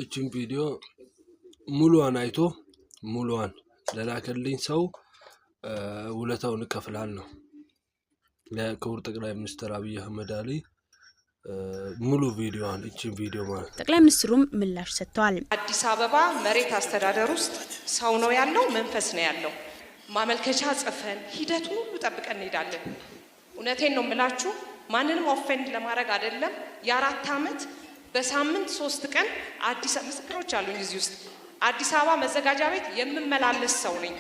እቺን ቪዲዮ ሙሉዋን አይቶ ሙሉዋን ለላከልኝ ሰው ውለታውን እከፍላለሁ። ለክቡር ጠቅላይ ሚኒስትር አብይ አህመድ አሊ ሙሉ ቪዲዮዋን እቺን ቪዲዮ ማለት ጠቅላይ ሚኒስትሩም ምላሽ ሰጥተዋል። አዲስ አበባ መሬት አስተዳደር ውስጥ ሰው ነው ያለው፣ መንፈስ ነው ያለው። ማመልከቻ ጽፈን ሂደቱን ሁሉ ጠብቀን እንሄዳለን። እውነቴን ነው የምላችሁ፣ ማንንም ኦፌንድ ለማድረግ አይደለም። የ4 ዓመት በሳምንት 3 ቀን አዲስ ምስክሮች አሉኝ እዚህ ውስጥ አዲስ አበባ መዘጋጃ ቤት የምመላለስ ሰው ነኝ።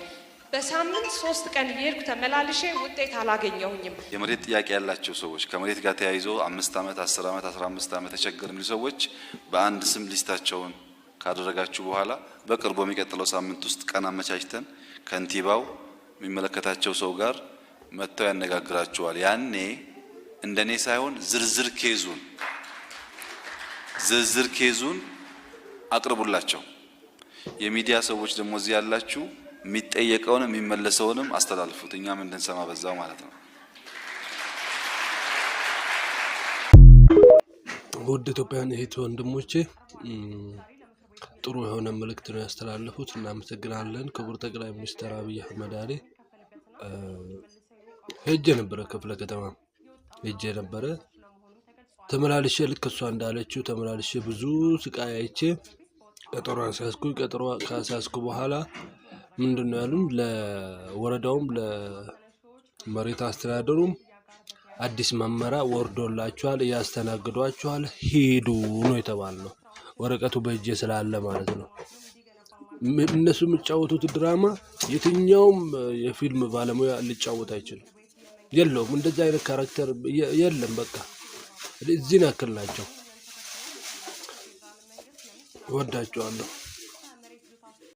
በሳምንት 3 ቀን እየሄድኩ ተመላልሼ ውጤት አላገኘሁኝም። የመሬት ጥያቄ ያላቸው ሰዎች ከመሬት ጋር ተያይዞ 5 ዓመት 10 ዓመት 15 ዓመት ተቸገር የሚሉ ሰዎች በአንድ ስም ሊስታቸውን ካደረጋችሁ በኋላ በቅርቡ የሚቀጥለው ሳምንት ውስጥ ቀን አመቻችተን ከንቲባው የሚመለከታቸው ሰው ጋር መጥተው ያነጋግራቸዋል። ያኔ እንደኔ ሳይሆን ዝርዝር ኬዙን አቅርቡላቸው። የሚዲያ ሰዎች ደግሞ እዚህ ያላችሁ የሚጠየቀውን የሚመለሰውንም አስተላልፉት፣ እኛም እንድንሰማ በዛው ማለት ነው። ውድ ኢትዮጵያውያን እህት ወንድሞቼ ጥሩ የሆነ መልእክት ነው ያስተላለፉት። እናመሰግናለን። ክቡር ጠቅላይ ሚኒስትር አብይ አህመድ አሊ ሄጄ ነበረ፣ ክፍለ ከተማ ሄጄ ነበረ። ተመላልሼ ልክ እሷ እንዳለችው ተመላልሼ ብዙ ስቃይ አይቼ ቀጠሮ ካሳስኩ በኋላ ምንድነው ያሉን? ለወረዳውም ለመሬት አስተዳደሩም አዲስ መመሪያ ወርዶላችኋል፣ ያስተናግዷችኋል፣ ሄዱ ነው የተባለው። ወረቀቱ በእጄ ስላለ ማለት ነው። እነሱ የሚጫወቱት ድራማ የትኛውም የፊልም ባለሙያ ሊጫወት አይችልም። የለውም እንደዚህ አይነት ካራክተር የለም። በቃ እዚህ ናቸው። ወዳቸዋለሁ።